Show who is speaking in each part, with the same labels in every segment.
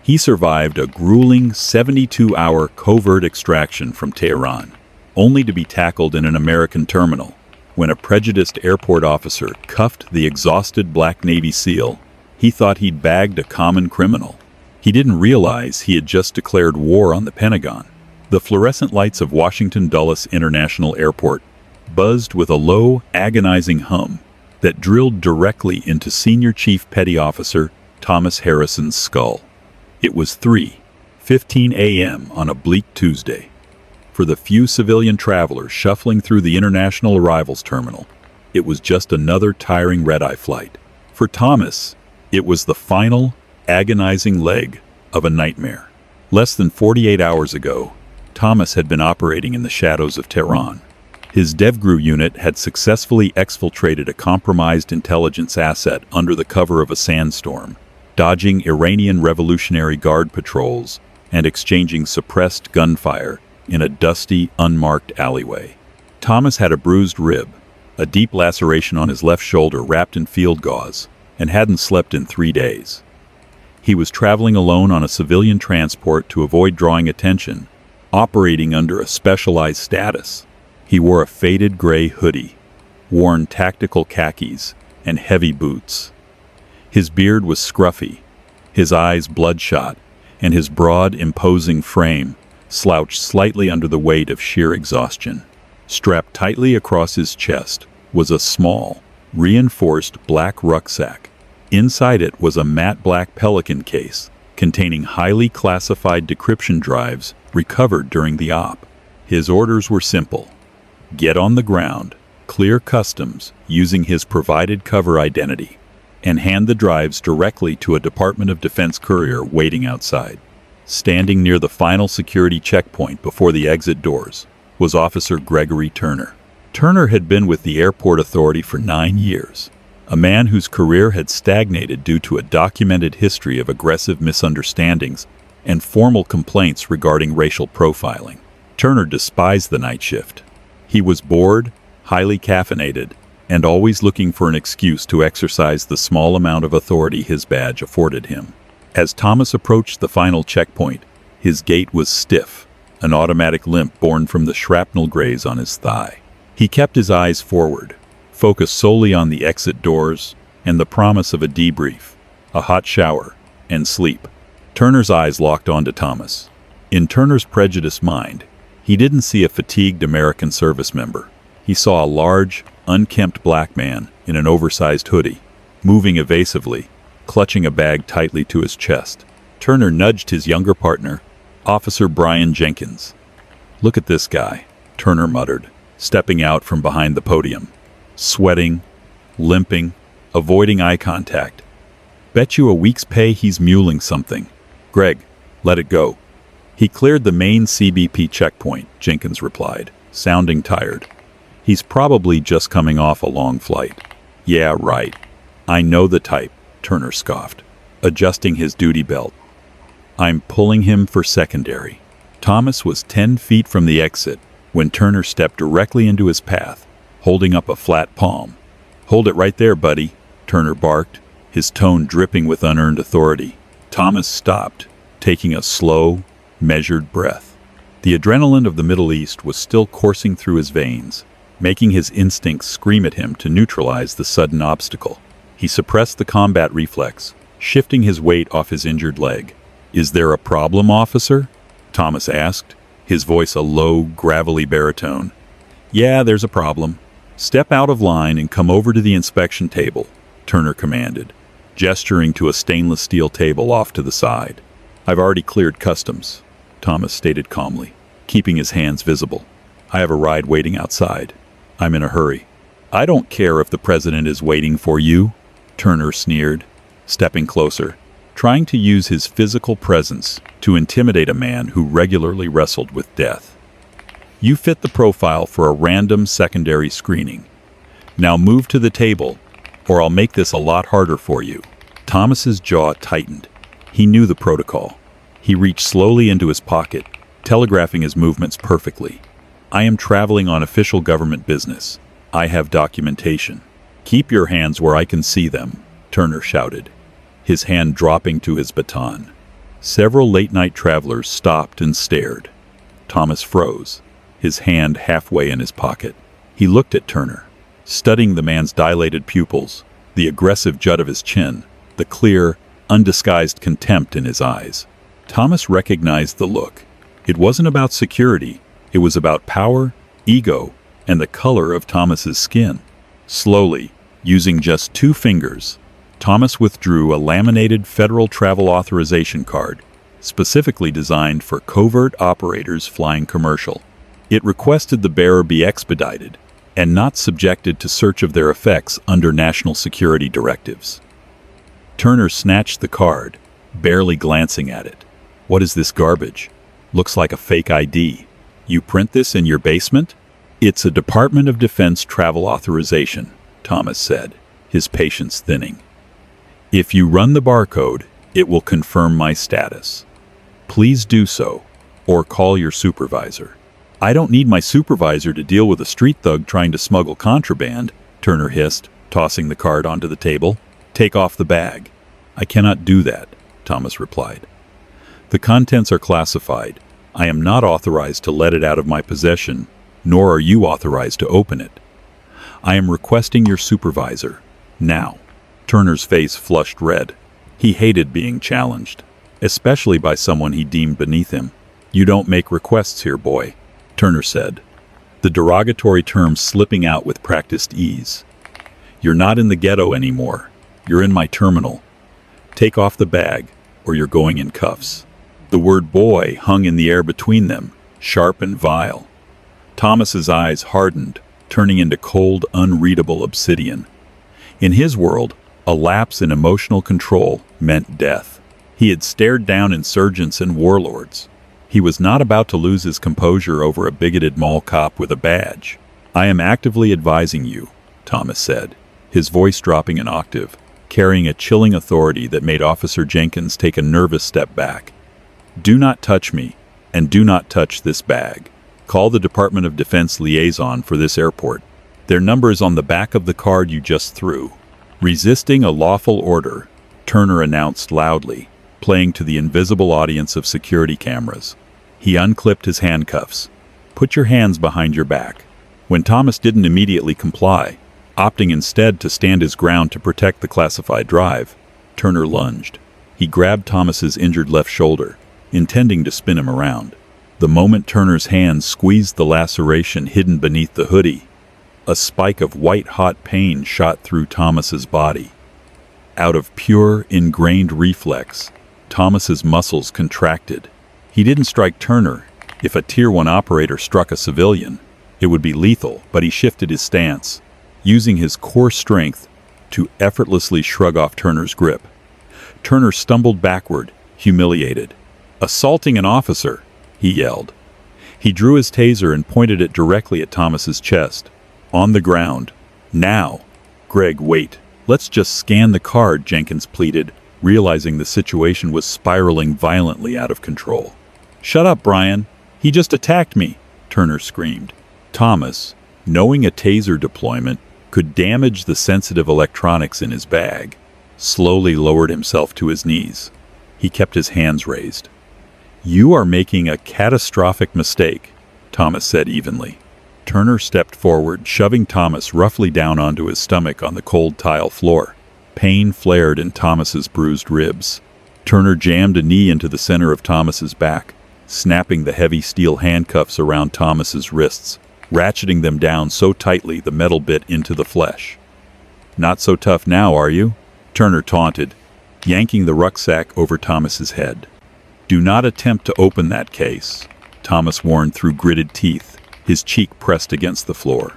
Speaker 1: He survived a grueling 72-hour covert extraction from Tehran, only to be tackled in an American terminal when a prejudiced airport officer cuffed the exhausted Black Navy SEAL. He thought he'd bagged a common criminal. He didn't realize he had just declared war on the Pentagon. The fluorescent lights of Washington Dulles International Airport buzzed with a low, agonizing hum that drilled directly into Senior Chief Petty Officer Thomas Harrison's skull. It was 3:15 a.m. on a bleak Tuesday. For the few civilian travelers shuffling through the international arrivals terminal, it was just another tiring red-eye flight. For Thomas, it was the final, agonizing leg of a nightmare. Less than 48 hours ago, Thomas had been operating in the shadows of Tehran. His DevGru unit had successfully exfiltrated a compromised intelligence asset under the cover of a sandstorm, dodging Iranian Revolutionary Guard patrols and exchanging suppressed gunfire in a dusty, unmarked alleyway. Thomas had a bruised rib, a deep laceration on his left shoulder wrapped in field gauze, and hadn't slept in 3 days. He was traveling alone on a civilian transport to avoid drawing attention, operating under a specialized status. He wore a faded gray hoodie, worn tactical khakis, and heavy boots. His beard was scruffy, his eyes bloodshot, and his broad, imposing frame slouched slightly under the weight of sheer exhaustion. Strapped tightly across his chest was a small, reinforced black rucksack. Inside it was a matte black Pelican case containing highly classified decryption drives recovered during the op. His orders were simple: get on the ground, clear customs using his provided cover identity, and hand the drives directly to a Department of Defense courier waiting outside. Standing near the final security checkpoint before the exit doors was Officer Gregory Turner. Turner had been with the airport authority for 9 years, a man whose career had stagnated due to a documented history of aggressive misunderstandings and formal complaints regarding racial profiling. Turner despised the night shift. He was bored, highly caffeinated, and always looking for an excuse to exercise the small amount of authority his badge afforded him. As Thomas approached the final checkpoint, his gait was stiff, an automatic limp born from the shrapnel graze on his thigh. He kept his eyes forward, focused solely on the exit doors and the promise of a debrief, a hot shower, and sleep. Turner's eyes locked onto Thomas. In Turner's prejudiced mind, he didn't see a fatigued American service member. He saw a large, unkempt black man in an oversized hoodie, moving evasively, clutching a bag tightly to his chest. Turner nudged his younger partner, Officer Brian Jenkins. "Look at this guy," Turner muttered, stepping out from behind the podium. Sweating, limping, avoiding eye contact. "Bet you a week's pay he's muling something. Greg, let it go." "He cleared the main CBP checkpoint," Jenkins replied, sounding tired. "He's probably just coming off a long flight." "Yeah, right. I know the type," Turner scoffed, adjusting his duty belt. "I'm pulling him for secondary." Thomas was 10 feet from the exit when Turner stepped directly into his path, holding up a flat palm. "Hold it right there, buddy," Turner barked, his tone dripping with unearned authority. Thomas stopped, taking a slow, measured breath. The adrenaline of the Middle East was still coursing through his veins, making his instincts scream at him to neutralize the sudden obstacle. He suppressed the combat reflex, shifting his weight off his injured leg. "Is there a problem, officer?" Thomas asked, his voice a low, gravelly baritone. "Yeah, there's a problem. Step out of line and come over to the inspection table," Turner commanded, gesturing to a stainless steel table off to the side. "I've already cleared customs," Thomas stated calmly, keeping his hands visible. "I have a ride waiting outside. I'm in a hurry." "I don't care if the president is waiting for you," Turner sneered, stepping closer, trying to use his physical presence to intimidate a man who regularly wrestled with death. "You fit the profile for a random secondary screening. Now move to the table, or I'll make this a lot harder for you." Thomas's jaw tightened. He knew the protocol. He reached slowly into his pocket, telegraphing his movements perfectly. "I am traveling on official government business. I have documentation." "Keep your hands where I can see them," Turner shouted, his hand dropping to his baton. Several late-night travelers stopped and stared. Thomas froze, his hand halfway in his pocket. He looked at Turner, studying the man's dilated pupils, the aggressive jut of his chin, the clear, undisguised contempt in his eyes. Thomas recognized the look. It wasn't about security. It was about power, ego, and the color of Thomas's skin. Slowly, using just 2 fingers, Thomas withdrew a laminated federal travel authorization card, specifically designed for covert operators flying commercial. It requested the bearer be expedited and not subjected to search of their effects under national security directives. Turner snatched the card, barely glancing at it. "What is this garbage? Looks like a fake ID. You print this in your basement?" "It's a Department of Defense travel authorization," Thomas said, his patience thinning. "If you run the barcode, it will confirm my status. Please do so, or call your supervisor." "I don't need my supervisor to deal with a street thug trying to smuggle contraband," Turner hissed, tossing the card onto the table. "Take off the bag." "I cannot do that," Thomas replied. "The contents are classified. I am not authorized to let it out of my possession, nor are you authorized to open it. I am requesting your supervisor, now." Turner's face flushed red. He hated being challenged, especially by someone he deemed beneath him. "You don't make requests here, boy," Turner said, the derogatory term slipping out with practiced ease. "You're not in the ghetto anymore. You're in my terminal. Take off the bag, or you're going in cuffs." The word boy hung in the air between them, sharp and vile. Thomas's eyes hardened, turning into cold, unreadable obsidian. In his world, a lapse in emotional control meant death. He had stared down insurgents and warlords. He was not about to lose his composure over a bigoted mall cop with a badge. "I am actively advising you," Thomas said, his voice dropping an octave, carrying a chilling authority that made Officer Jenkins take a nervous step back. "Do not touch me, and do not touch this bag. Call the Department of Defense liaison for this airport. Their number is on the back of the card you just threw." "Resisting a lawful order," Turner announced loudly, playing to the invisible audience of security cameras. He unclipped his handcuffs. "Put your hands behind your back." When Thomas didn't immediately comply, opting instead to stand his ground to protect the classified drive, Turner lunged. He grabbed Thomas's injured left shoulder, intending to spin him around. The moment Turner's hands squeezed the laceration hidden beneath the hoodie, a spike of white-hot pain shot through Thomas's body. Out of pure, ingrained reflex, Thomas's muscles contracted. He didn't strike Turner. If a Tier 1 operator struck a civilian, it would be lethal, but he shifted his stance, using his core strength to effortlessly shrug off Turner's grip. Turner stumbled backward, humiliated. "Assaulting an officer," he yelled. He drew his taser and pointed it directly at Thomas's chest. "On the ground. Now." "Greg, wait. Let's just scan the card," Jenkins pleaded, realizing the situation was spiraling violently out of control. "Shut up, Brian. He just attacked me," Turner screamed. Thomas, knowing a taser deployment could damage the sensitive electronics in his bag, slowly lowered himself to his knees. He kept his hands raised. "You are making a catastrophic mistake," Thomas said evenly. Turner stepped forward, shoving Thomas roughly down onto his stomach on the cold tile floor. Pain flared in Thomas's bruised ribs. Turner jammed a knee into the center of Thomas's back, snapping the heavy steel handcuffs around Thomas's wrists, ratcheting them down so tightly the metal bit into the flesh. "Not so tough now, are you?" Turner taunted, yanking the rucksack over Thomas's head. "Do not attempt to open that case," Thomas warned through gritted teeth, his cheek pressed against the floor.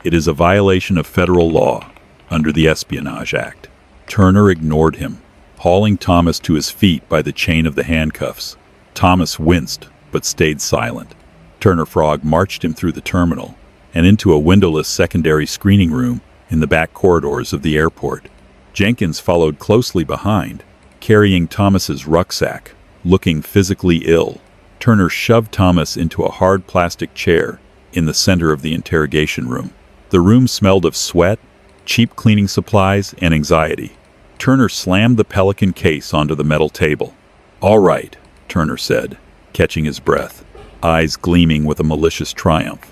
Speaker 1: "It is a violation of federal law under the Espionage Act." Turner ignored him, hauling Thomas to his feet by the chain of the handcuffs. Thomas winced, but stayed silent. Turner Frog marched him through the terminal and into a windowless secondary screening room in the back corridors of the airport. Jenkins followed closely behind, carrying Thomas's rucksack, looking physically ill. Turner shoved Thomas into a hard plastic chair in the center of the interrogation room. The room smelled of sweat, cheap cleaning supplies, and anxiety. Turner slammed the Pelican case onto the metal table. "All right," Turner said, catching his breath, eyes gleaming with a malicious triumph.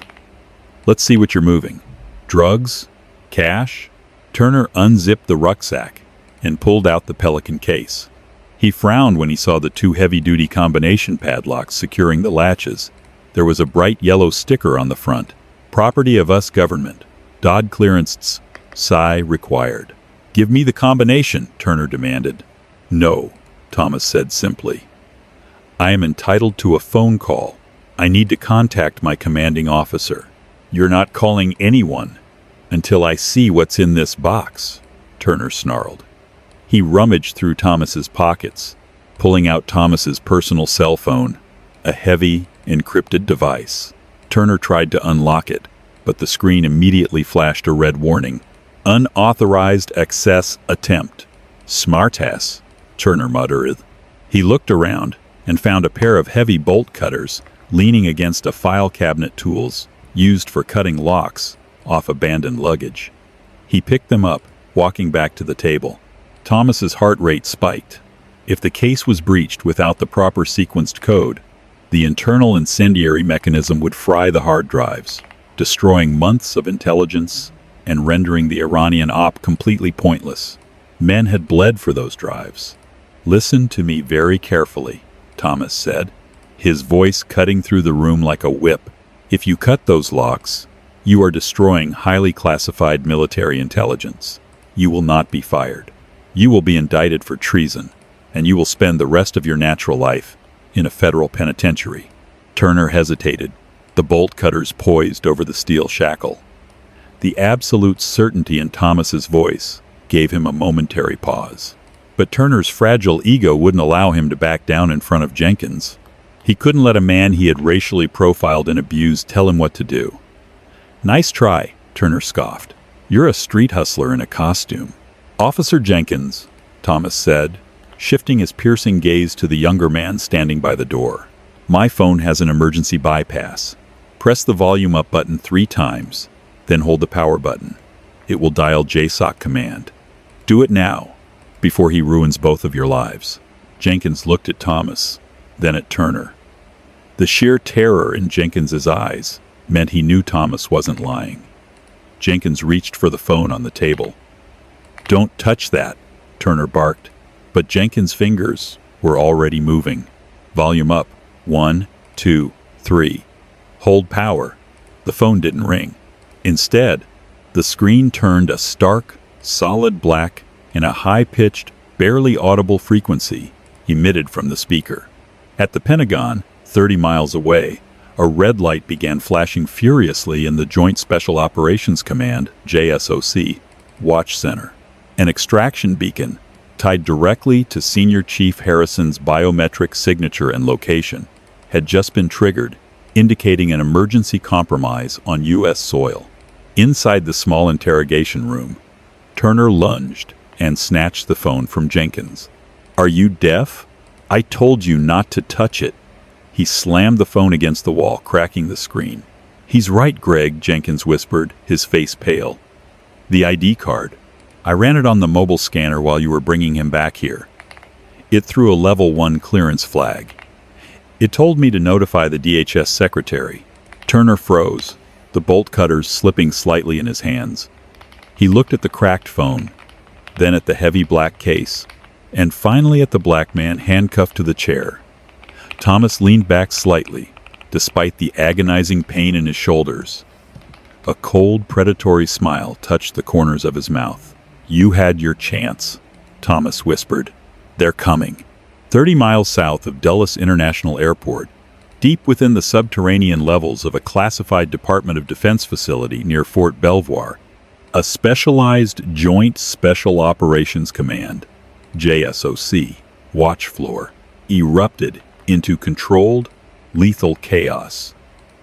Speaker 1: "Let's see what you're moving. Drugs? Cash?" Turner unzipped the rucksack and pulled out the Pelican case. He frowned when he saw the two heavy-duty combination padlocks securing the latches. There was a bright yellow sticker on the front. "Property of us government. Dodd clearance. Sigh required." "Give me the combination," Turner demanded. "No," Thomas said simply. "I am entitled to a phone call. I need to contact my commanding officer." "You're not calling anyone until I see what's in this box," Turner snarled. He rummaged through Thomas's pockets, pulling out Thomas's personal cell phone, a heavy, encrypted device. Turner tried to unlock it, but the screen immediately flashed a red warning. "Unauthorized access attempt." "Smartass," Turner muttered. He looked around and found a pair of heavy bolt cutters leaning against a file cabinet, tools used for cutting locks off abandoned luggage. He picked them up, walking back to the table. Thomas's heart rate spiked. If the case was breached without the proper sequenced code, the internal incendiary mechanism would fry the hard drives, destroying months of intelligence and rendering the Iranian op completely pointless. Men had bled for those drives. "Listen to me very carefully," Thomas said, his voice cutting through the room like a whip. "If you cut those locks, you are destroying highly classified military intelligence. You will not be fired. You will be indicted for treason, and you will spend the rest of your natural life in a federal penitentiary." Turner hesitated, the bolt cutters poised over the steel shackle. The absolute certainty in Thomas's voice gave him a momentary pause. But Turner's fragile ego wouldn't allow him to back down in front of Jenkins. He couldn't let a man he had racially profiled and abused tell him what to do. "Nice try," Turner scoffed. "You're a street hustler in a costume." "Officer Jenkins," Thomas said, shifting his piercing gaze to the younger man standing by the door. "My phone has an emergency bypass. Press the volume up button 3 times, then hold the power button. It will dial JSOC command. Do it now, before he ruins both of your lives." Jenkins looked at Thomas, then at Turner. The sheer terror in Jenkins's eyes meant he knew Thomas wasn't lying. Jenkins reached for the phone on the table. "Don't touch that," Turner barked, but Jenkins' fingers were already moving. "Volume up. 1, 2, 3. Hold power." The phone didn't ring. Instead, the screen turned a stark, solid black in a high-pitched, barely audible frequency emitted from the speaker. At the Pentagon, 30 miles away, a red light began flashing furiously in the Joint Special Operations Command, JSOC, Watch Center. An extraction beacon, tied directly to Senior Chief Harrison's biometric signature and location, had just been triggered, indicating an emergency compromise on U.S. soil. Inside the small interrogation room, Turner lunged and snatched the phone from Jenkins. "Are you deaf? I told you not to touch it." He slammed the phone against the wall, cracking the screen. "He's right, Greg," Jenkins whispered, his face pale. "The ID card. I ran it on the mobile scanner while you were bringing him back here. It threw a level 1 clearance flag. It told me to notify the DHS secretary." Turner froze, the bolt cutters slipping slightly in his hands. He looked at the cracked phone, then at the heavy black case, and finally at the black man handcuffed to the chair. Thomas leaned back slightly, despite the agonizing pain in his shoulders. A cold, predatory smile touched the corners of his mouth. "You had your chance," Thomas whispered. "They're coming." 30 miles south of Dulles International Airport, deep within the subterranean levels of a classified Department of Defense facility near Fort Belvoir, a specialized Joint Special Operations Command, JSOC, watch floor, erupted into controlled, lethal chaos.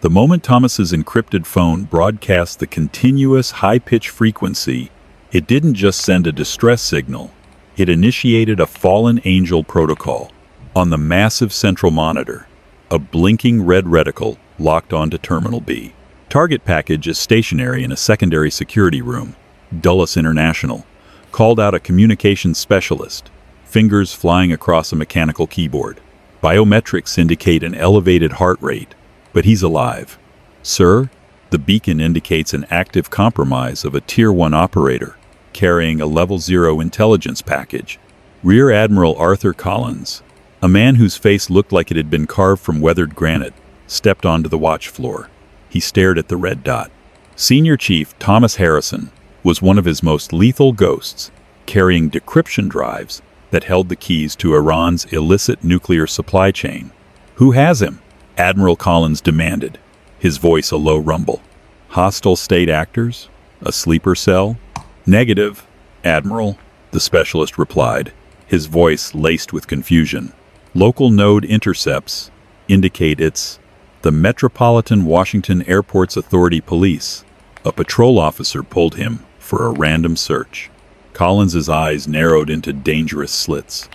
Speaker 1: The moment Thomas's encrypted phone broadcast the continuous high-pitch frequency, it didn't just send a distress signal, it initiated a fallen angel protocol. On the massive central monitor, a blinking red reticle locked onto Terminal B. Target package is stationary in a secondary security room. Dulles International called out a communications specialist, fingers flying across a mechanical keyboard. Biometrics indicate an elevated heart rate, but he's alive. Sir, the beacon indicates an active compromise of a Tier 1 operator, carrying a Level 0 intelligence package. Rear Admiral Arthur Collins, a man whose face looked like it had been carved from weathered granite, stepped onto the watch floor. He stared at the red dot. Senior Chief Thomas Harrison was one of his most lethal ghosts, carrying decryption drives that held the keys to Iran's illicit nuclear supply chain. Who has him? Admiral Collins demanded, his voice a low rumble. Hostile state actors? A sleeper cell? Negative, Admiral, the specialist replied, his voice laced with confusion. Local node intercepts indicate it's the Metropolitan Washington Airports Authority Police. A patrol officer pulled him for a random search. Collins's eyes narrowed into dangerous slits.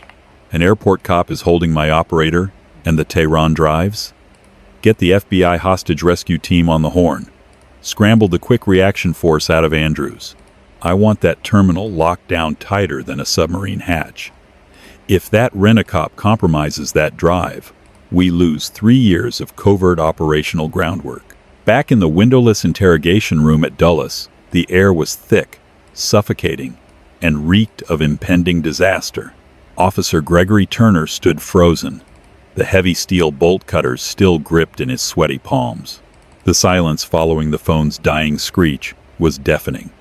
Speaker 1: An airport cop is holding my operator and the Tehran drives? Get the FBI hostage rescue team on the horn. Scramble the quick reaction force out of Andrews. I want that terminal locked down tighter than a submarine hatch. If that rent-a-cop compromises that drive, we lose 3 years of covert operational groundwork. Back in the windowless interrogation room at Dulles, the air was thick, suffocating, and reeked of impending disaster. Officer Gregory Turner stood frozen, the heavy steel bolt cutters still gripped in his sweaty palms. The silence following the phone's dying screech was deafening.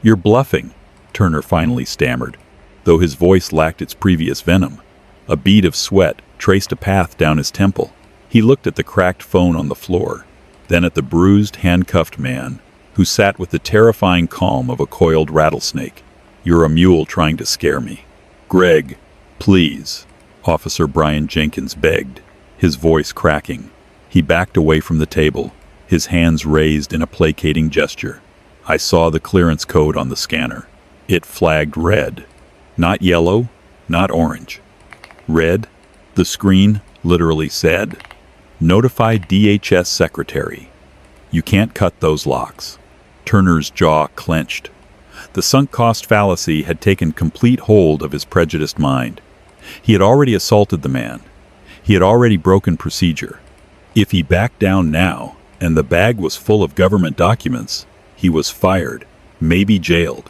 Speaker 1: "You're bluffing," Turner finally stammered, though his voice lacked its previous venom. A bead of sweat traced a path down his temple. He looked at the cracked phone on the floor, then at the bruised, handcuffed man, who sat with the terrifying calm of a coiled rattlesnake. "You're a mule trying to scare me." "Greg, please," Officer Brian Jenkins begged, his voice cracking. He backed away from the table, his hands raised in a placating gesture. "I saw the clearance code on the scanner. It flagged red. Not yellow, not orange. Red, the screen literally said, 'Notify DHS Secretary.' You can't cut those locks." Turner's jaw clenched. The sunk cost fallacy had taken complete hold of his prejudiced mind. He had already assaulted the man. He had already broken procedure. If he backed down now, and the bag was full of government documents, he was fired, maybe jailed.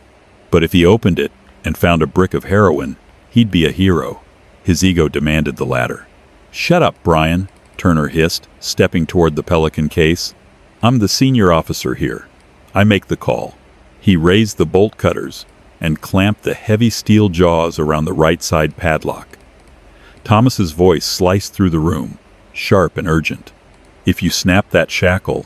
Speaker 1: But if he opened it and found a brick of heroin, he'd be a hero. His ego demanded the latter. "Shut up, Brian," Turner hissed, stepping toward the Pelican case. "I'm the senior officer here. I make the call." He raised the bolt cutters and clamped the heavy steel jaws around the right side padlock. Thomas's voice sliced through the room, sharp and urgent. "If you snap that shackle,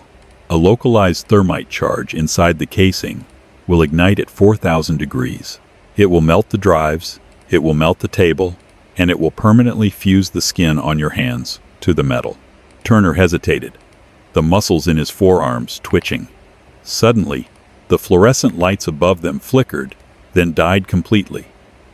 Speaker 1: a localized thermite charge inside the casing will ignite at 4,000 degrees. It will melt the drives, it will melt the table, and it will permanently fuse the skin on your hands to the metal." Turner hesitated, the muscles in his forearms twitching. Suddenly, the fluorescent lights above them flickered, then died completely.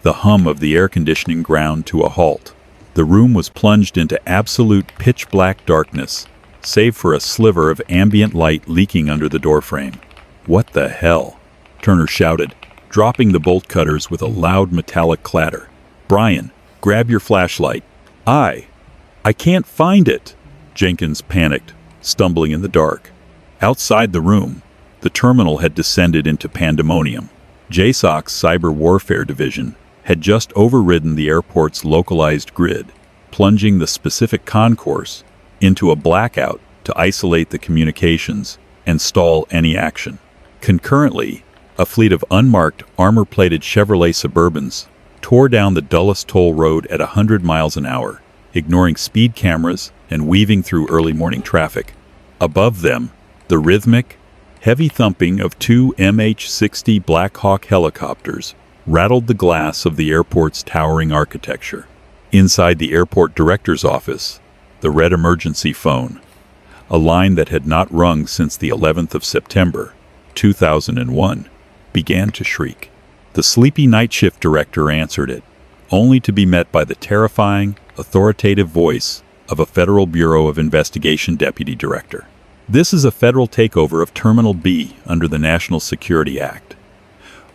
Speaker 1: The hum of the air conditioning ground to a halt. The room was plunged into absolute pitch-black darkness, save for a sliver of ambient light leaking under the doorframe. "What the hell?" Turner shouted, dropping the bolt cutters with a loud metallic clatter. "Brian, grab your flashlight." I can't find it," Jenkins panicked, stumbling in the dark. Outside the room, the terminal had descended into pandemonium. JSOC's Cyber Warfare Division had just overridden the airport's localized grid, plunging the specific concourse into a blackout to isolate the communications and stall any action. Concurrently, a fleet of unmarked, armor-plated Chevrolet Suburbans tore down the Dulles Toll Road at 100 miles an hour, ignoring speed cameras and weaving through early morning traffic. Above them, the rhythmic, heavy thumping of two MH-60 Black Hawk helicopters rattled the glass of the airport's towering architecture. Inside the airport director's office, the red emergency phone, a line that had not rung since the 11th of September, 2001, began to shriek. The sleepy night shift director answered it, only to be met by the terrifying, authoritative voice of a Federal Bureau of Investigation deputy director. "This is a federal takeover of Terminal B under the National Security Act.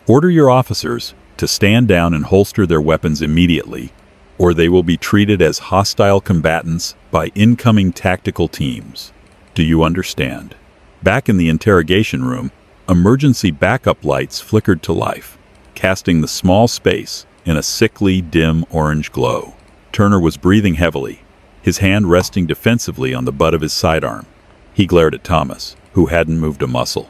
Speaker 1: Order your officers to stand down and holster their weapons immediately, or they will be treated as hostile combatants by incoming tactical teams. Do you understand? Back in the interrogation room, emergency backup lights flickered to life, casting the small space in a sickly, dim orange glow. Turner was breathing heavily, his hand resting defensively on the butt of his sidearm. He glared at Thomas, who hadn't moved a muscle.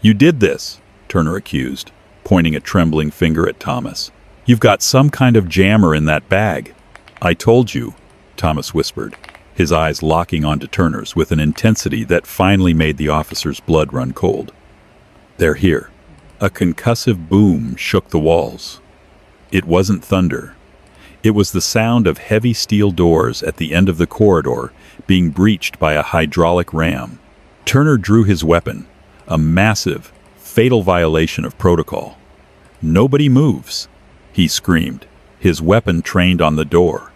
Speaker 1: "You did this," Turner accused, pointing a trembling finger at Thomas. "You've got some kind of jammer in that bag." "I told you," Thomas whispered, his eyes locking onto Turner's with an intensity that finally made the officer's blood run cold. "They're here." A concussive boom shook the walls. It wasn't thunder. It was the sound of heavy steel doors at the end of the corridor being breached by a hydraulic ram. Turner drew his weapon, a massive, fatal violation of protocol. "Nobody moves," he screamed, his weapon trained on the door.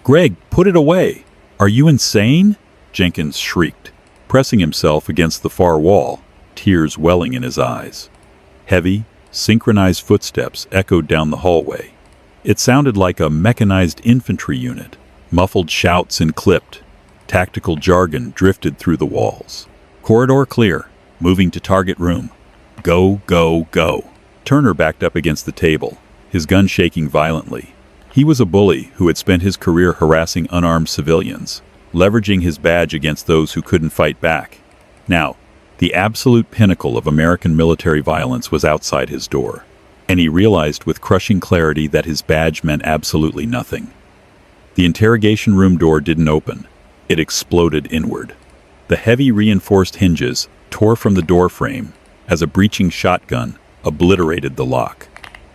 Speaker 1: "Greg, put it away! Are you insane?" Jenkins shrieked, pressing himself against the far wall, tears welling in his eyes. Heavy, synchronized footsteps echoed down the hallway. It sounded like a mechanized infantry unit. Muffled shouts and clipped, tactical jargon drifted through the walls. "Corridor clear. Moving to target room. Go, go, go." Turner backed up against the table, his gun shaking violently. He was a bully who had spent his career harassing unarmed civilians, leveraging his badge against those who couldn't fight back. Now, the absolute pinnacle of American military violence was outside his door, and he realized with crushing clarity that his badge meant absolutely nothing. The interrogation room door didn't open. It exploded inward. The heavy reinforced hinges tore from the door frame as a breaching shotgun obliterated the lock.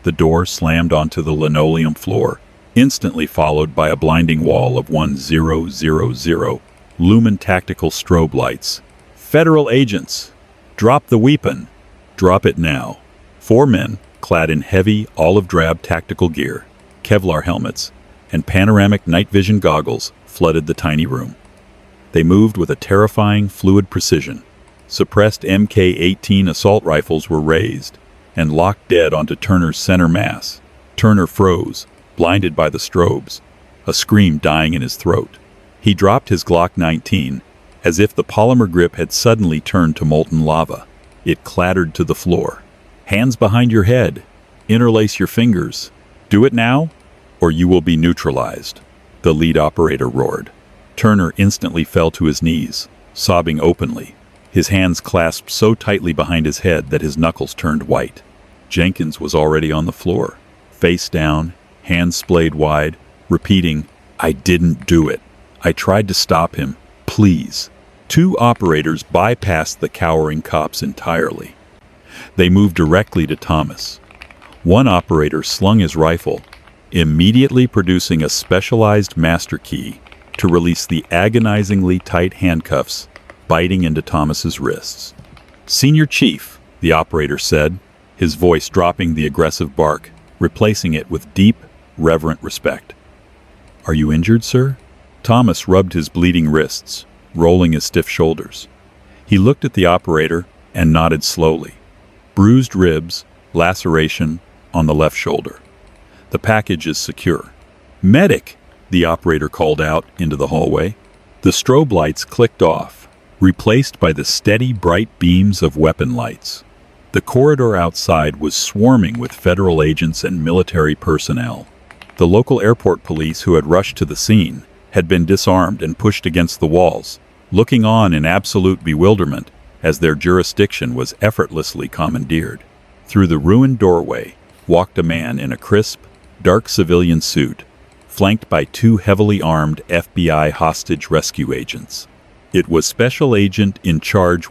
Speaker 1: The door slammed onto the linoleum floor, instantly followed by a blinding wall of 1000 lumen tactical strobe lights. "Federal agents! Drop the weapon! Drop it now!" 4 men, clad in heavy, olive-drab tactical gear, Kevlar helmets, and panoramic night vision goggles, flooded the tiny room. They moved with a terrifying, fluid precision. Suppressed MK-18 assault rifles were raised and locked dead onto Turner's center mass. Turner froze, blinded by the strobes, a scream dying in his throat. He dropped his Glock 19, as if the polymer grip had suddenly turned to molten lava. It clattered to the floor. "Hands behind your head. Interlace your fingers. Do it now, or you will be neutralized," the lead operator roared. Turner instantly fell to his knees, sobbing openly, his hands clasped so tightly behind his head that his knuckles turned white. Jenkins was already on the floor, face down, hands splayed wide, repeating, "I didn't do it. I tried to stop him. Please." 2 operators bypassed the cowering cops entirely. They moved directly to Thomas. One operator slung his rifle, immediately producing a specialized master key to release the agonizingly tight handcuffs biting into Thomas's wrists. "Senior Chief," the operator said, his voice dropping the aggressive bark, replacing it with deep, reverent respect. "Are you injured, sir?" Thomas rubbed his bleeding wrists, rolling his stiff shoulders. He looked at the operator and nodded slowly. Bruised ribs, laceration on the left shoulder. "The package is secure." "Medic!" the operator called out into the hallway. The strobe lights clicked off, replaced by the steady, bright beams of weapon lights. The corridor outside was swarming with federal agents and military personnel. The local airport police who had rushed to the scene had been disarmed and pushed against the walls, looking on in absolute bewilderment as their jurisdiction was effortlessly commandeered. Through the ruined doorway walked a man in a crisp, dark civilian suit, flanked by 2 heavily armed FBI hostage rescue agents. It was Special Agent in Charge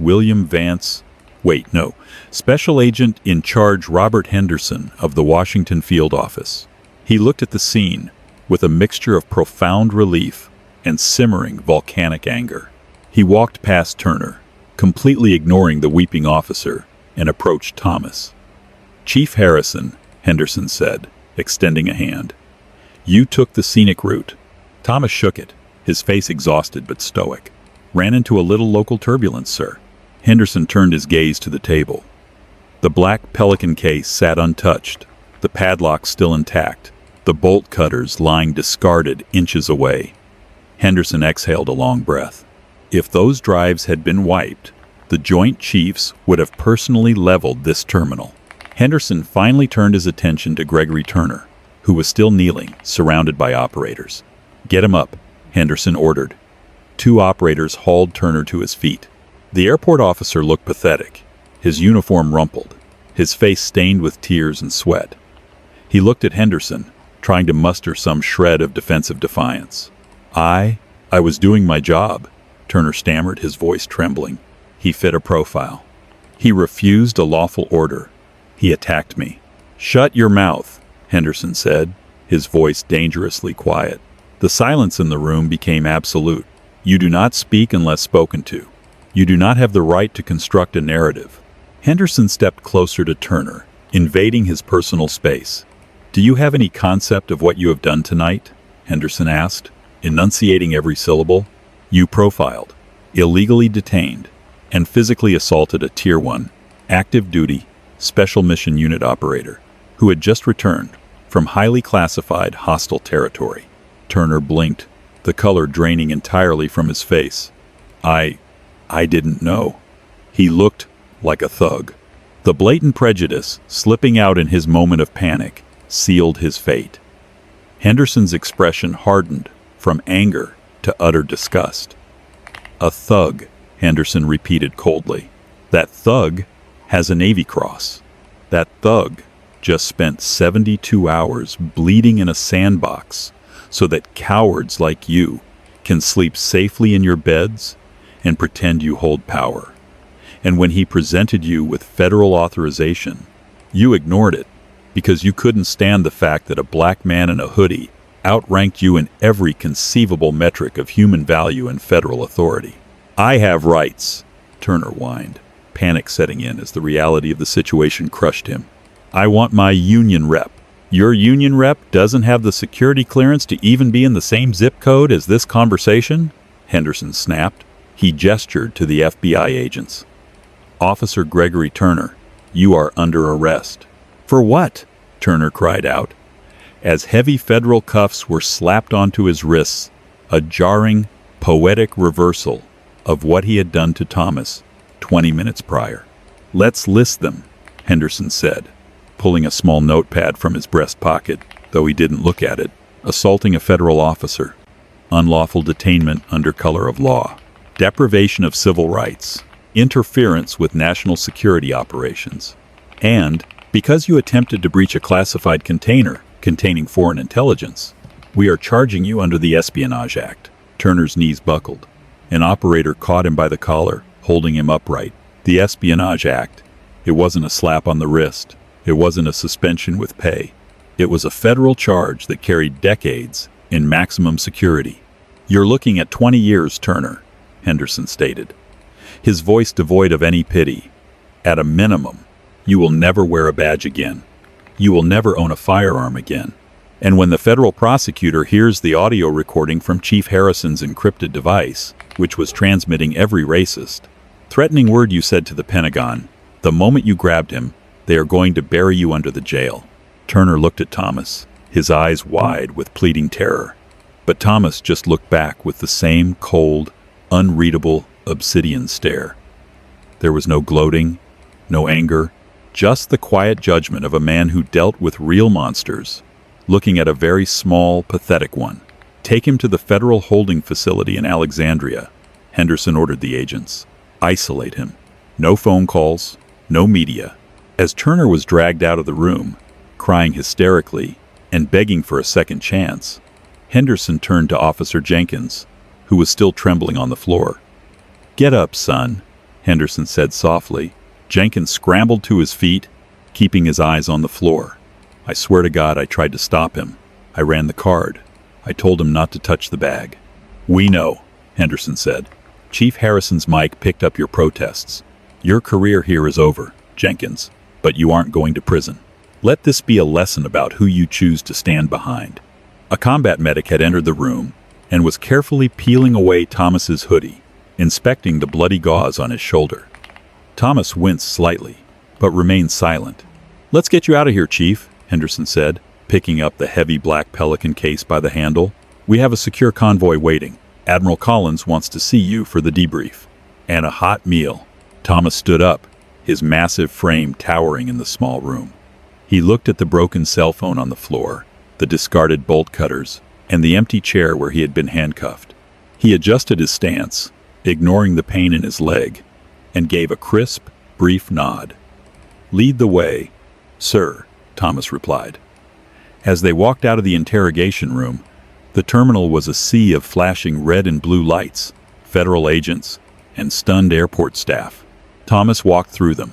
Speaker 1: Special Agent in Charge Robert Henderson of the Washington Field Office. He looked at the scene with a mixture of profound relief and simmering volcanic anger. He walked past Turner, completely ignoring the weeping officer, and approached Thomas. "Chief Harrison," Henderson said, extending a hand. "You took the scenic route." Thomas shook it, his face exhausted but stoic. "Ran into a little local turbulence, sir." Henderson turned his gaze to the table. The black Pelican case sat untouched, the padlock still intact, the bolt cutters lying discarded inches away. Henderson exhaled a long breath. If those drives had been wiped, the Joint Chiefs would have personally leveled this terminal. Henderson finally turned his attention to Gregory Turner, who was still kneeling, surrounded by operators. "Get him up," Henderson ordered. 2 operators hauled Turner to his feet. The airport officer looked pathetic, his uniform rumpled, his face stained with tears and sweat. He looked at Henderson, trying to muster some shred of defensive defiance. I was doing my job," Turner stammered, his voice trembling. He fit a profile. "He refused a lawful order. He attacked me." "Shut your mouth," Henderson said, his voice dangerously quiet. The silence in the room became absolute. "You do not speak unless spoken to. You do not have the right to construct a narrative." Henderson stepped closer to Turner, invading his personal space. "Do you have any concept of what you have done tonight?" Henderson asked, enunciating every syllable. "You profiled, illegally detained, and physically assaulted a Tier 1, active duty, special mission unit operator who had just returned from highly classified hostile territory." Turner blinked, the color draining entirely from his face. I didn't know." He looked like a thug. The blatant prejudice, slipping out in his moment of panic, sealed his fate. Henderson's expression hardened from anger to utter disgust. "A thug," Henderson repeated coldly. "That thug has a Navy Cross. That thug just spent 72 hours bleeding in a sandbox so that cowards like you can sleep safely in your beds and pretend you hold power. And when he presented you with federal authorization, you ignored it because you couldn't stand the fact that a black man in a hoodie outranked you in every conceivable metric of human value and federal authority." "I have rights," Turner whined, panic setting in as the reality of the situation crushed him. "I want my union rep." "Your union rep doesn't have the security clearance to even be in the same zip code as this conversation?" Henderson snapped. He gestured to the FBI agents. "Officer Gregory Turner, you are under arrest." "For what?" Turner cried out, as heavy federal cuffs were slapped onto his wrists, a jarring, poetic reversal of what he had done to Thomas 20 minutes prior. "Let's list them," Henderson said, pulling a small notepad from his breast pocket, though he didn't look at it. "Assaulting a federal officer, unlawful detainment under color of law, deprivation of civil rights, interference with national security operations, and because you attempted to breach a classified container containing foreign intelligence, we are charging you under the Espionage Act." Turner's knees buckled. An operator caught him by the collar, holding him upright. The Espionage Act. It wasn't a slap on the wrist. It wasn't a suspension with pay. It was a federal charge that carried decades in maximum security. "You're looking at 20 years, Turner," Henderson stated, his voice devoid of any pity. "At a minimum, you will never wear a badge again. You will never own a firearm again. And when the federal prosecutor hears the audio recording from Chief Harrison's encrypted device, which was transmitting every racist, threatening word you said to the Pentagon, the moment you grabbed him, they are going to bury you under the jail." Turner looked at Thomas, his eyes wide with pleading terror. But Thomas just looked back with the same cold, unreadable, obsidian stare. There was no gloating, no anger, just the quiet judgment of a man who dealt with real monsters, looking at a very small, pathetic one. "Take him to the federal holding facility in Alexandria," Henderson ordered the agents. "Isolate him. No phone calls, no media." As Turner was dragged out of the room, crying hysterically and begging for a second chance, Henderson turned to Officer Jenkins, who was still trembling on the floor. "Get up, son," Henderson said softly. Jenkins scrambled to his feet, keeping his eyes on the floor. "I swear to God I tried to stop him. I ran the card. I told him not to touch the bag." "We know," Henderson said. "Chief Harrison's mic picked up your protests. Your career here is over, Jenkins, but you aren't going to prison. Let this be a lesson about who you choose to stand behind." A combat medic had entered the room and was carefully peeling away Thomas's hoodie, inspecting the bloody gauze on his shoulder. Thomas winced slightly, but remained silent. "Let's get you out of here, Chief," Henderson said, picking up the heavy black Pelican case by the handle. "We have a secure convoy waiting. Admiral Collins wants to see you for the debrief. And a hot meal." Thomas stood up, his massive frame towering in the small room. He looked at the broken cell phone on the floor, the discarded bolt cutters, and the empty chair where he had been handcuffed. He adjusted his stance, ignoring the pain in his leg, and gave a crisp, brief nod. "Lead the way, sir," Thomas replied. As they walked out of the interrogation room, the terminal was a sea of flashing red and blue lights, federal agents, and stunned airport staff. Thomas walked through them,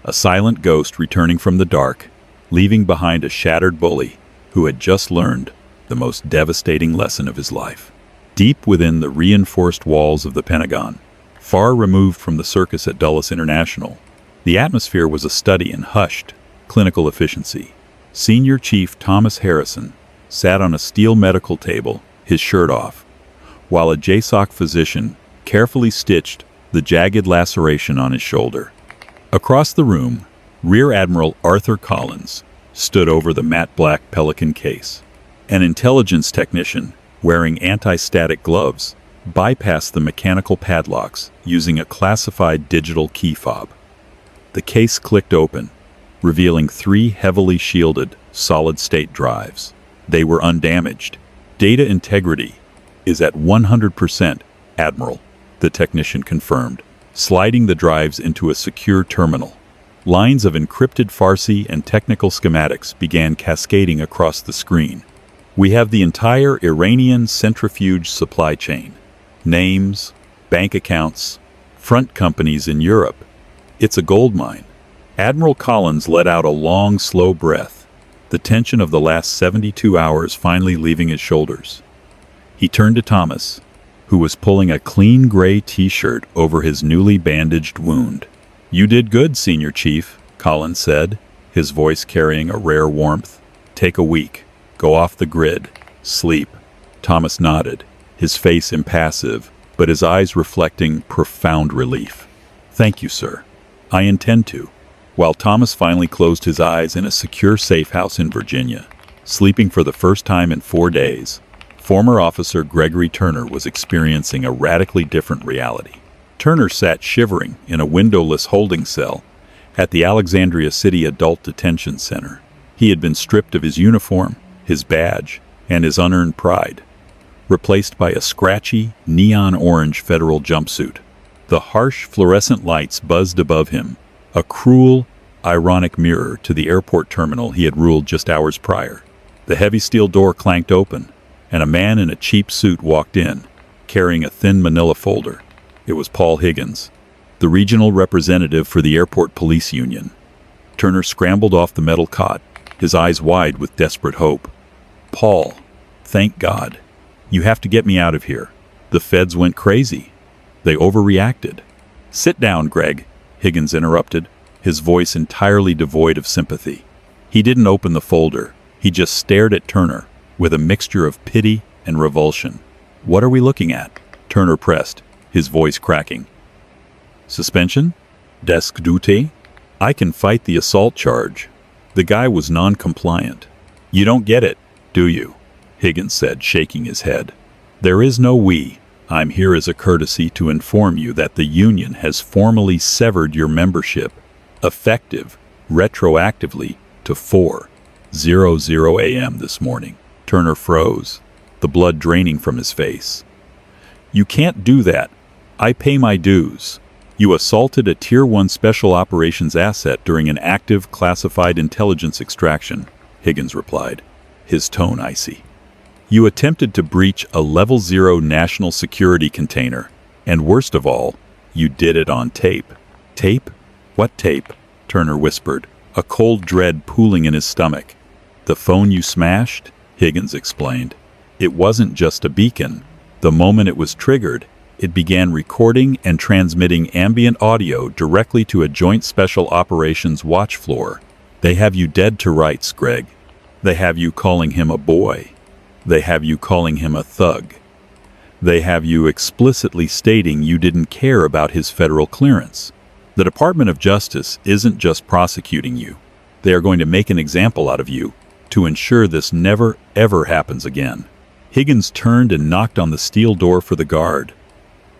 Speaker 1: a silent ghost returning from the dark, leaving behind a shattered bully who had just learned the most devastating lesson of his life. Deep within the reinforced walls of the Pentagon, far removed from the circus at Dulles International, the atmosphere was a study in hushed, clinical efficiency. Senior Chief Thomas Harrison sat on a steel medical table, his shirt off, while a JSOC physician carefully stitched the jagged laceration on his shoulder. Across the room, Rear Admiral Arthur Collins stood over the matte black Pelican case. An intelligence technician, wearing anti-static gloves, bypassed the mechanical padlocks using a classified digital key fob. The case clicked open, revealing 3 heavily shielded, solid-state drives. They were undamaged. "Data integrity is at 100%, Admiral," the technician confirmed, sliding the drives into a secure terminal. Lines of encrypted Farsi and technical schematics began cascading across the screen. "We have the entire Iranian centrifuge supply chain. Names, bank accounts, front companies in Europe. It's a gold mine." Admiral Collins let out a long, slow breath, the tension of the last 72 hours finally leaving his shoulders. He turned to Thomas, who was pulling a clean gray t-shirt over his newly bandaged wound. "You did good, Senior Chief," Collins said, his voice carrying a rare warmth. "Take a week. Go off the grid. Sleep." Thomas nodded, his face impassive, but his eyes reflecting profound relief. "Thank you, sir. I intend to." While Thomas finally closed his eyes in a secure safe house in Virginia, sleeping for the first time in 4 days, former officer Gregory Turner was experiencing a radically different reality. Turner sat shivering in a windowless holding cell at the Alexandria City Adult Detention Center. He had been stripped of his uniform, his badge, and his unearned pride, replaced by a scratchy, neon-orange federal jumpsuit. The harsh fluorescent lights buzzed above him, a cruel, ironic mirror to the airport terminal he had ruled just hours prior. The heavy steel door clanked open, and a man in a cheap suit walked in, carrying a thin manila folder. It was Paul Higgins, the regional representative for the Airport Police Union. Turner scrambled off the metal cot, his eyes wide with desperate hope. "Paul, thank God. You have to get me out of here. The feds went crazy. They overreacted." "Sit down, Greg," Higgins interrupted, his voice entirely devoid of sympathy. He didn't open the folder. He just stared at Turner with a mixture of pity and revulsion. "What are we looking at?" Turner pressed, his voice cracking. "Suspension? Desk duty? I can fight the assault charge." The guy was non-compliant. "You don't get it, do you?" Higgins said, shaking his head. "There is no we. I'm here as a courtesy to inform you that the union has formally severed your membership, effective retroactively to 4:00 a.m. this morning." Turner froze, the blood draining from his face. "You can't do that. I pay my dues. You assaulted a Tier 1 Special Operations asset during an active classified intelligence extraction," Higgins replied, his tone icy. "You attempted to breach a Level 0 national security container, and worst of all, you did it on tape." "Tape? What tape?" Turner whispered, a cold dread pooling in his stomach. "The phone you smashed?" Higgins explained. "It wasn't just a beacon. The moment it was triggered, it began recording and transmitting ambient audio directly to a Joint Special Operations watch floor. They have you dead to rights, Greg. They have you calling him a boy. They have you calling him a thug. They have you explicitly stating you didn't care about his federal clearance. The Department of Justice isn't just prosecuting you. They are going to make an example out of you to ensure this never, ever happens again." Higgins turned and knocked on the steel door for the guard.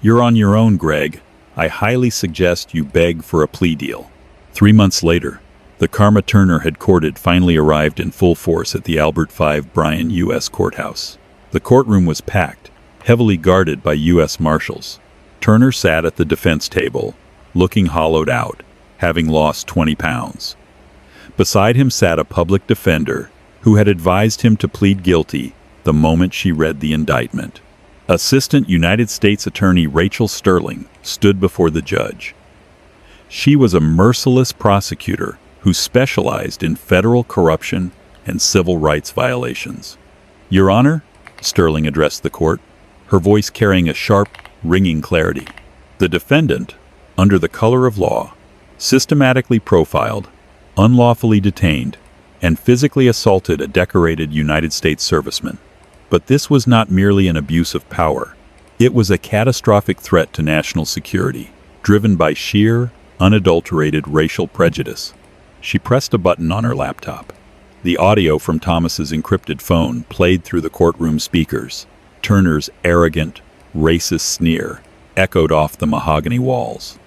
Speaker 1: "You're on your own, Greg. I highly suggest you beg for a plea deal." 3 months later, the karma Turner had courted finally arrived in full force at the Albert V. Bryan U.S. Courthouse. The courtroom was packed, heavily guarded by U.S. Marshals. Turner sat at the defense table, looking hollowed out, having lost 20 pounds. Beside him sat a public defender who had advised him to plead guilty the moment she read the indictment. Assistant United States Attorney Rachel Sterling stood before the judge. She was a merciless prosecutor who specialized in federal corruption and civil rights violations. "Your Honor," Sterling addressed the court, her voice carrying a sharp, ringing clarity. "The defendant, under the color of law, systematically profiled, unlawfully detained, and physically assaulted a decorated United States serviceman. But this was not merely an abuse of power. It was a catastrophic threat to national security, driven by sheer, unadulterated racial prejudice." She pressed a button on her laptop. The audio from Thomas's encrypted phone played through the courtroom speakers. Turner's arrogant, racist sneer echoed off the mahogany walls.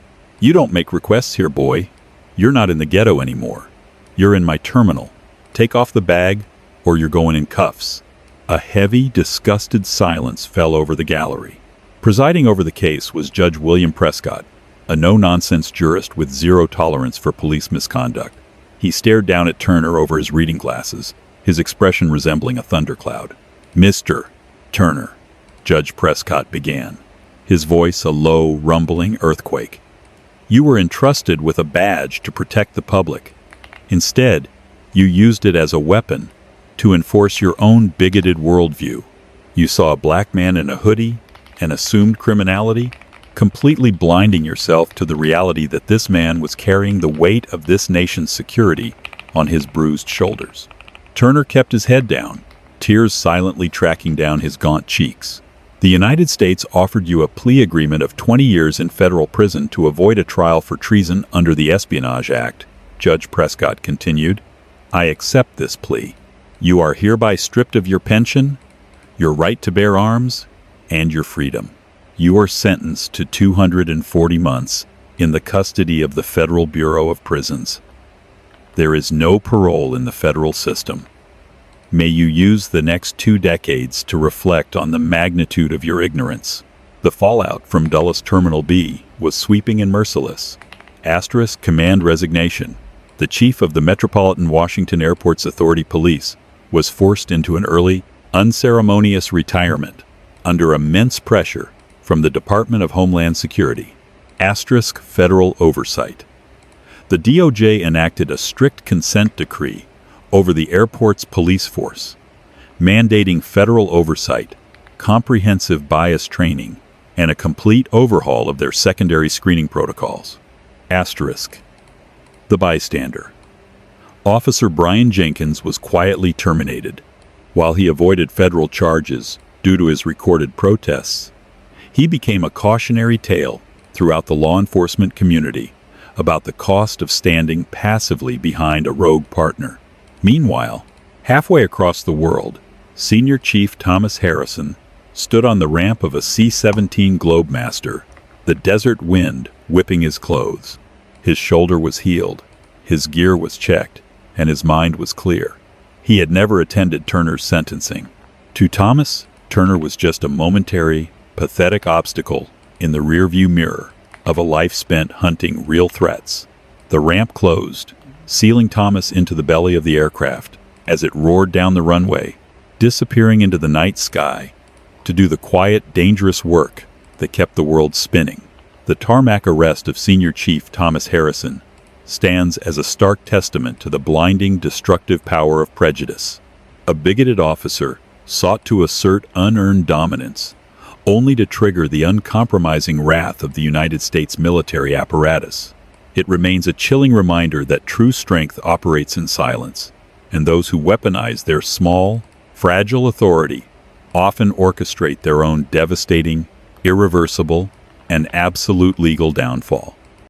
Speaker 1: "You don't make requests here, boy. You're not in the ghetto anymore. You're in my terminal. Take off the bag, or you're going in cuffs." A heavy, disgusted silence fell over the gallery. Presiding over the case was Judge William Prescott, a no-nonsense jurist with zero tolerance for police misconduct. He stared down at Turner over his reading glasses, his expression resembling a thundercloud. "Mr. Turner," Judge Prescott began, his voice a low, rumbling earthquake. "You were entrusted with a badge to protect the public. Instead, you used it as a weapon to enforce your own bigoted worldview. You saw a black man in a hoodie and assumed criminality, completely blinding yourself to the reality that this man was carrying the weight of this nation's security on his bruised shoulders." Turner kept his head down, tears silently tracking down his gaunt cheeks. "The United States offered you a plea agreement of 20 years in federal prison to avoid a trial for treason under the Espionage Act," Judge Prescott continued. "I accept this plea. You are hereby stripped of your pension, your right to bear arms, and your freedom. You are sentenced to 240 months in the custody of the Federal Bureau of Prisons. There is no parole in the federal system. May you use the next 2 decades to reflect on the magnitude of your ignorance." The fallout from Dulles Terminal B was sweeping and merciless. * command resignation. The chief of the Metropolitan Washington Airports Authority Police was forced into an early, unceremonious retirement under immense pressure from the Department of Homeland Security. * federal oversight. The DOJ enacted a strict consent decree over the airport's police force, mandating federal oversight, comprehensive bias training, and a complete overhaul of their secondary screening protocols. * The bystander. Officer Brian Jenkins was quietly terminated. While he avoided federal charges due to his recorded protests, he became a cautionary tale throughout the law enforcement community about the cost of standing passively behind a rogue partner. Meanwhile, halfway across the world, Senior Chief Thomas Harrison stood on the ramp of a C-17 Globemaster, the desert wind whipping his clothes. His shoulder was healed, his gear was checked, and his mind was clear. He had never attended Turner's sentencing. To Thomas, Turner was just a momentary, pathetic obstacle in the rearview mirror of a life spent hunting real threats. The ramp closed, sealing Thomas into the belly of the aircraft as it roared down the runway, disappearing into the night sky to do the quiet, dangerous work that kept the world spinning. The tarmac arrest of Senior Chief Thomas Harrison stands as a stark testament to the blinding, destructive power of prejudice. A bigoted officer sought to assert unearned dominance, only to trigger the uncompromising wrath of the United States military apparatus. It remains a chilling reminder that true strength operates in silence, and those who weaponize their small, fragile authority often orchestrate their own devastating, irreversible, and absolute legal downfall.